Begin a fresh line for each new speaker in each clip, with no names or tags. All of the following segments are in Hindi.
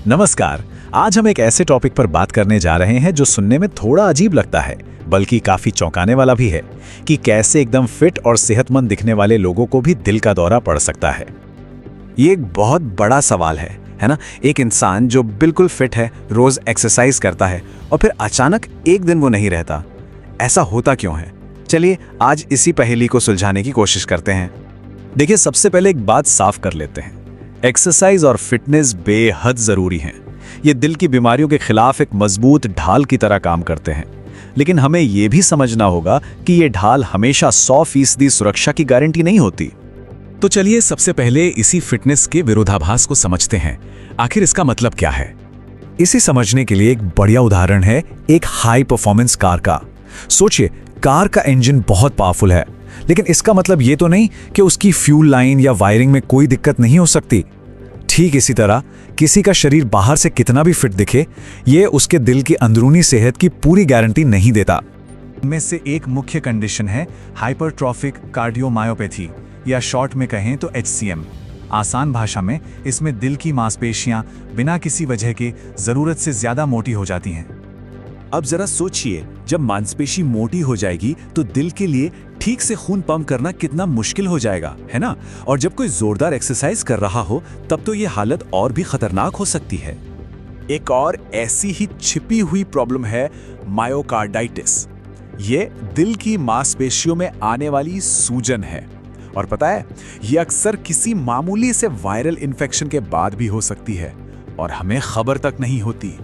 नमस्कार। आज हम एक ऐसे टॉपिक पर बात करने जा रहे हैं जो सुनने में थोड़ा अजीब लगता है, बल्कि काफी चौंकाने वाला भी है कि कैसे एकदम फिट और सेहतमंद दिखने वाले लोगों को भी दिल का दौरा पड़ सकता है।
ये एक बहुत बड़ा सवाल है ना? एक इंसान जो बिल्कुल फिट है, रोज एक्सरसाइज करता है और फिर अचानक एक दिन वो नहीं रहता। ऐसा होता क्यों है? चलिए आज इसी पहेली को सुलझाने की कोशिश करते हैं।
देखिए, सबसे पहले एक बात साफ कर लेते हैं। एक्सरसाइज और फिटनेस बेहद जरूरी हैं। ये दिल की बीमारियों के खिलाफ एक मजबूत ढाल की तरह काम करते हैं। लेकिन हमें यह भी समझना होगा कि ये ढाल हमेशा 100% सुरक्षा की गारंटी नहीं होती। तो चलिए सबसे पहले इसी फिटनेस के विरोधाभास को समझते हैं। आखिर इसका मतलब क्या है? इसे समझने के लिए एक बढ़िया उदाहरण है एक हाई परफॉर्मेंस कार का। सोचिए, कार का इंजन बहुत पावरफुल है, लेकिन इसका मतलब ये तो नहीं कि उसकी फ्यूल लाइन या वायरिंग में कोई दिक्कत नहीं हो सकती। ठीक इसी तरह किसी का शरीर बाहर से कितना भी फिट दिखे, ये उसके दिल की अंदरूनी सेहत की पूरी गारंटी नहीं देता।
इनमें से एक मुख्य कंडीशन है हाइपरट्रॉफिक कार्डियोमायोपैथी, या शॉर्ट में कहें तो HCM। आसान भाषा में इसमें दिल की मांसपेशियां बिना किसी वजह के जरूरत से ज्यादा मोटी हो जाती हैं।
अब जरा सोचिए, जब मांसपेशी मोटी हो जाएगी तो दिल के लिए ठीक से खून पंप करना कितना मुश्किल हो जाएगा, है ना? और जब कोई जोरदार एक्सरसाइज कर रहा हो तब तो ये हालत और भी खतरनाक हो सकती है। एक और ऐसी ही छिपी हुई प्रॉब्लम है मायोकार्डाइटिस। ये दिल की मांसपेशियों में आने वाली सूजन है। और पता है, ये अक्सर किसी मामूली से वायरल इन्फेक्शन के बाद भी हो सकती है और हमें खबर तक नहीं होती।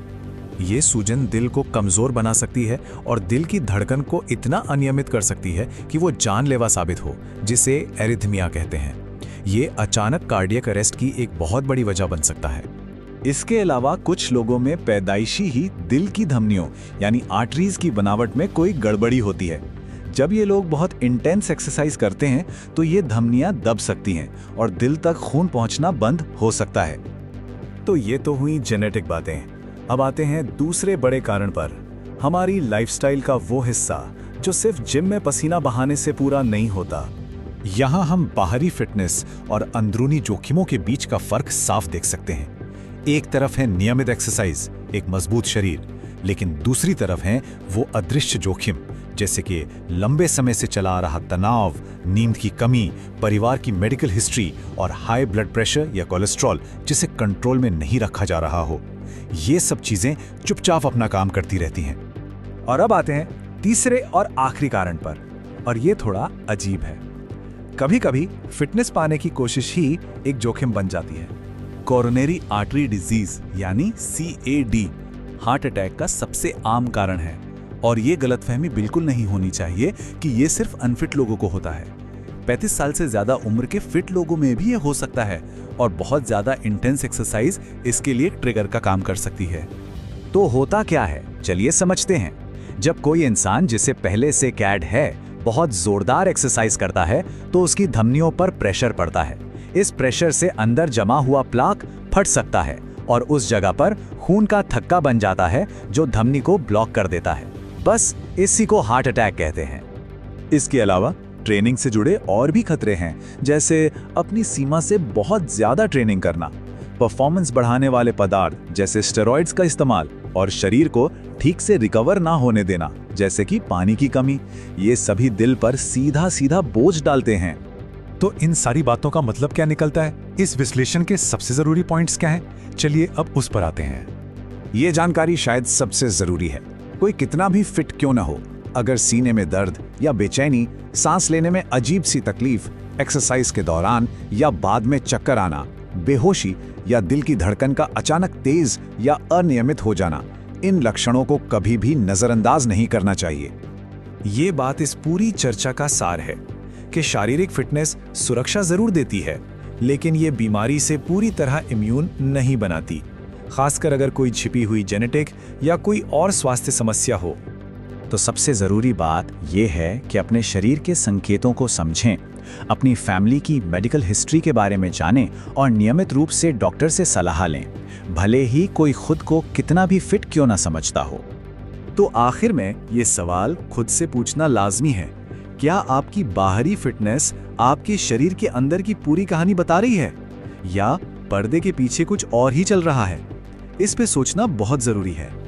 ये सूजन दिल को कमजोर बना सकती है और दिल की धड़कन को इतना अनियमित कर सकती है कि वो जानलेवा साबित हो, जिसे एरिथमिया कहते हैं। ये अचानक कार्डियक अरेस्ट की एक बहुत बड़ी वजह बन सकता है। इसके अलावा कुछ लोगों में पैदाइशी ही दिल की धमनियों यानी आर्टरीज की बनावट में कोई गड़बड़ी होती है। जब ये लोग बहुत इंटेंस एक्सरसाइज करते हैं तो ये धमनियां दब सकती हैं और दिल तक खून पहुंचना बंद हो सकता है। तो ये तो हुई जेनेटिक बातें। अब आते हैं दूसरे बड़े कारण पर, हमारी लाइफस्टाइल का वो हिस्सा जो सिर्फ जिम में पसीना बहाने से पूरा नहीं होता। यहाँ हम बाहरी फिटनेस और अंदरूनी जोखिमों के बीच का फर्क साफ देख सकते हैं। एक तरफ है नियमित एक्सरसाइज, एक मजबूत शरीर, लेकिन दूसरी तरफ है वो अदृश्य जोखिम, जैसे कि लंबे समय से चला आ रहा तनाव, नींद की कमी, परिवार की मेडिकल हिस्ट्री और हाई ब्लड प्रेशर या कोलेस्ट्रॉल जिसे कंट्रोल में नहीं रखा जा रहा हो। ये सब चीजें चुपचाप अपना काम करती रहती हैं।
और अब आते हैं तीसरे और आखिरी कारण पर, और ये थोड़ा अजीब है। कभी कभी फिटनेस पाने की कोशिश ही एक जोखिम बन जाती है। कोरोनरी आर्टरी डिजीज यानी CAD हार्ट अटैक का सबसे आम कारण है। और ये गलतफहमी बिल्कुल नहीं होनी चाहिए कि ये सिर्फ अनफिट लोगों को होता है। 35 साल से ज्यादा उम्र के फिट लोगों में भी ये हो सकता है और बहुत ज्यादा इंटेंस एक्सरसाइज इसके लिए ट्रिगर का काम कर सकती है। तो होता क्या है, चलिए समझते हैं। जब कोई इंसान जिसे पहले से कैड है बहुत जोरदार एक्सरसाइज करता है तो उसकी धमनियों पर प्रेशर पड़ता है। इस प्रेशर से अंदर जमा हुआ प्लाक फट सकता है और उस जगह पर खून का थक्का बन जाता है जो धमनी को ब्लॉक कर देता है। बस इसी को हार्ट अटैक कहते हैं। इसके अलावा ट्रेनिंग से जुड़े और भी खतरे हैं, जैसे अपनी सीमा से बहुत ज्यादा ट्रेनिंग करना, परफॉर्मेंस बढ़ाने वाले पदार्थ जैसे स्टेरॉइड्स का इस्तेमाल और शरीर को ठीक से रिकवर ना होने देना जैसे कि पानी की कमी। ये सभी दिल पर सीधा सीधा बोझ डालते हैं।
तो इन सारी बातों का मतलब क्या निकलता है? इस विश्लेषण के सबसे जरूरी पॉइंट्स क्या हैं? चलिए अब उस पर आते हैं।
ये जानकारी शायद सबसे जरूरी है। कोई कितना भी फिट क्यों ना हो, अगर सीने में दर्द या बेचैनी, सांस लेने में अजीब सी तकलीफ, एक्सरसाइज के दौरान या बाद में चक्कर आना, बेहोशी या दिल की धड़कन का अचानक तेज या अनियमित हो जाना, इन लक्षणों को कभी भी नजरअंदाज नहीं करना चाहिए।
ये बात इस पूरी चर्चा का सार है कि शारीरिक फिटनेस सुरक्षा जरूर देती है, लेकिन ये बीमारी से पूरी तरह इम्यून नहीं बनाती, खासकर अगर कोई छिपी हुई जेनेटिक या कोई और स्वास्थ्य समस्या हो।
तो सबसे ज़रूरी बात यह है कि अपने शरीर के संकेतों को समझें, अपनी फैमिली की मेडिकल हिस्ट्री के बारे में जानें और नियमित रूप से डॉक्टर से सलाह लें, भले ही कोई खुद को कितना भी फिट क्यों ना समझता हो।
तो आखिर में ये सवाल खुद से पूछना लाजमी है, क्या आपकी बाहरी फिटनेस आपके शरीर के अंदर की पूरी कहानी बता रही है, या पर्दे के पीछे कुछ और ही चल रहा है? इस पे सोचना बहुत जरूरी है।